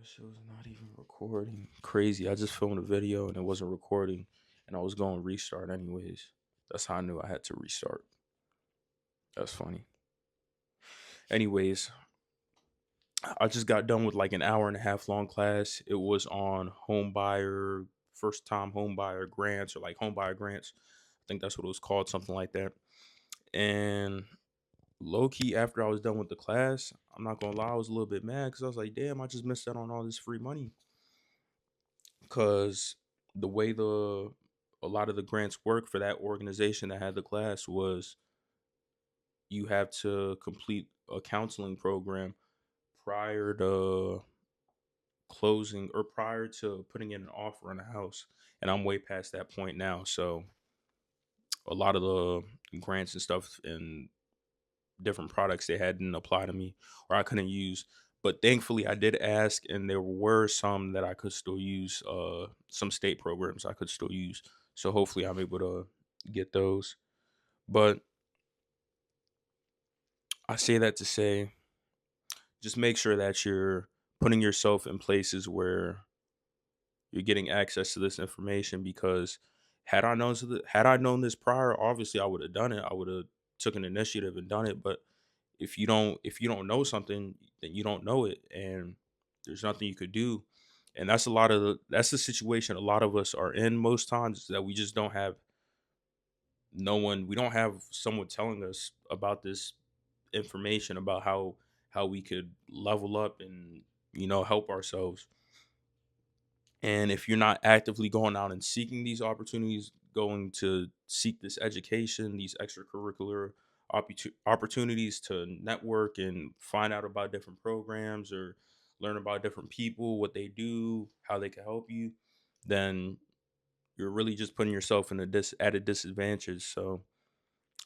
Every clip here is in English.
This shit was not even recording. Crazy. I just filmed a video and it wasn't recording, and I was going restart anyways. That's how I knew I had to restart. That's funny. Anyways, I just got done with like an hour and a half long class. It was on home buyer, first time home buyer grants or like home buyer grants. I think that's what it was called, something like that. And low key, after I was done with the class, I'm not gonna lie, I was a little bit mad because I was like, damn, I just missed out on all this free money. Because the way a lot of the grants work for that organization that had the class was you have to complete a counseling program prior to closing or prior to putting in an offer on a house, and I'm way past that point now. So a lot of the grants and stuff and different products they had didn't apply to me or I couldn't use. But thankfully I did ask and there were some that I could still use, some state programs I could still use. So hopefully I'm able to get those. But I say that to say just make sure that you're putting yourself in places where you're getting access to this information, because had I known this prior, obviously I would have done it. I would have took an initiative and done it. But if you don't know something, then you don't know it, and there's nothing you could do. And that's the situation a lot of us are in most times, is that we just don't have no one we don't have someone telling us about this information about how we could level up and help ourselves. And if you're not actively going out and seeking these opportunities, going to seek this education, these extracurricular opportunities to network and find out about different programs or learn about different people, what they do, how they can help you, then you're really just putting yourself in at a disadvantage. So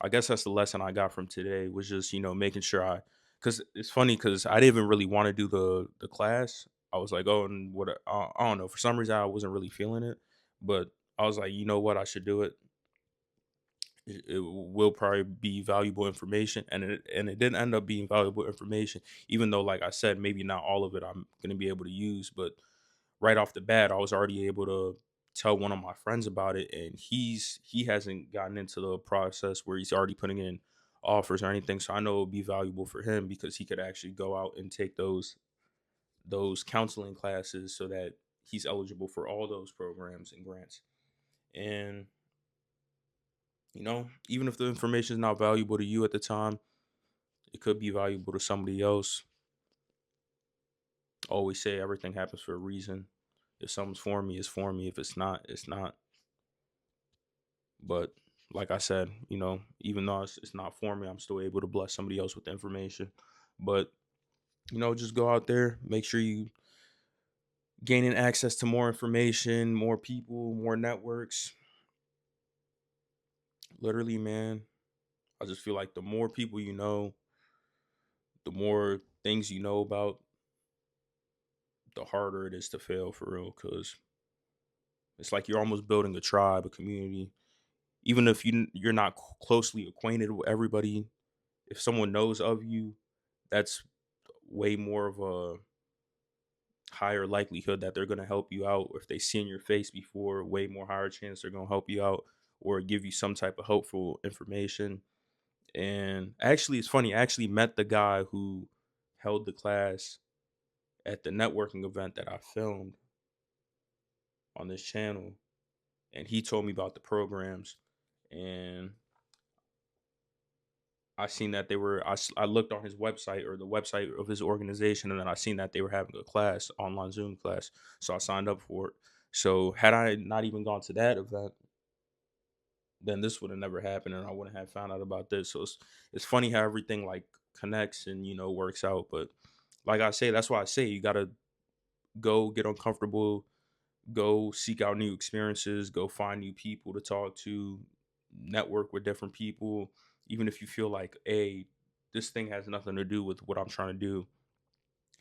I guess that's the lesson I got from today, was just, making sure because it's funny because I didn't even really want to do the class. I was like, oh, and what, I don't know. For some reason, I wasn't really feeling it, but I was like, you know what, I should do it. It will probably be valuable information, and it didn't end up being valuable information, even though, like I said, maybe not all of it I'm gonna be able to use. But right off the bat, I was already able to tell one of my friends about it, and he hasn't gotten into the process where he's already putting in offers or anything. So I know it would be valuable for him because he could actually go out and take those counseling classes so that he's eligible for all those programs and grants. And even if the information is not valuable to you at the time, it could be valuable to somebody else. Always say everything happens for a reason. If something's for me, it's for me. If it's not, it's not. But like I said, even though it's not for me, I'm still able to bless somebody else with the information. But just go out there, make sure you gaining access to more information, more people, more networks. Literally, man, I just feel like the more people you know, the more things you know about, the harder it is to fail for real. Cause it's like you're almost building a tribe, a community. Even if you're not closely acquainted with everybody, if someone knows of you, that's way more of a higher likelihood that they're going to help you out. Or if they seen your face before, way more higher chance they're going to help you out or give you some type of helpful information. And actually, it's funny. I actually met the guy who held the class at the networking event that I filmed on this channel, and he told me about the programs. And I seen that I looked on his website or the website of his organization, and then I seen that they were having a class, online Zoom class. So I signed up for it. So had I not even gone to that event, then this would have never happened, and I wouldn't have found out about this. So it's funny how everything like connects and works out. But like I say, that's why I say you gotta go get uncomfortable, go seek out new experiences, go find new people to talk to, network with different people, even if you feel like, hey, this thing has nothing to do with what I'm trying to do.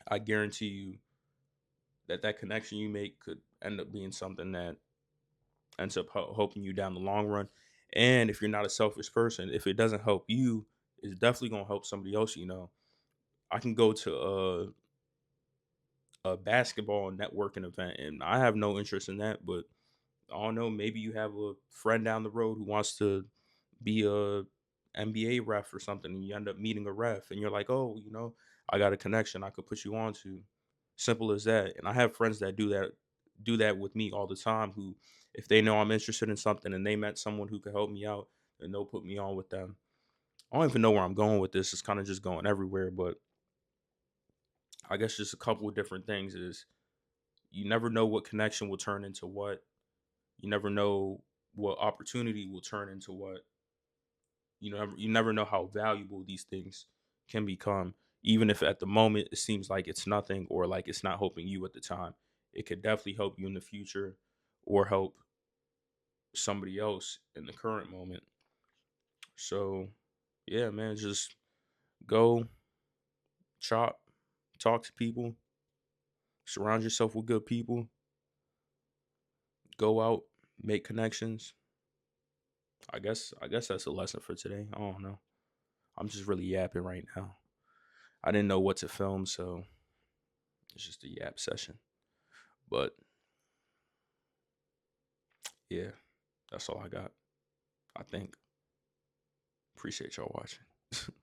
I guarantee you that connection you make could end up being something that ends up helping you down the long run. And if you're not a selfish person, if it doesn't help you, it's definitely gonna help somebody else. I can go to a basketball networking event, and I have no interest in that. But I don't know, maybe you have a friend down the road who wants to be a NBA ref or something, and you end up meeting a ref, and you're like, oh, I got a connection I could put you on to. Simple as that. And I have friends that do that with me all the time. Who, if they know I'm interested in something and they met someone who could help me out, then they'll put me on with them. I don't even know where I'm going with this. It's kind of just going everywhere, but I guess just a couple of different things is you never know what connection will turn into what. You never know what opportunity will turn into what. You never know how valuable these things can become, even if at the moment it seems like it's nothing or like it's not helping you at the time. It could definitely help you in the future or help somebody else in the current moment. So yeah, man, just go chop, talk to people, surround yourself with good people, go out, make connections. I guess that's a lesson for today. I don't know. I'm just really yapping right now. I didn't know what to film, so it's just a yap session. But yeah, that's all I got. I think. Appreciate y'all watching.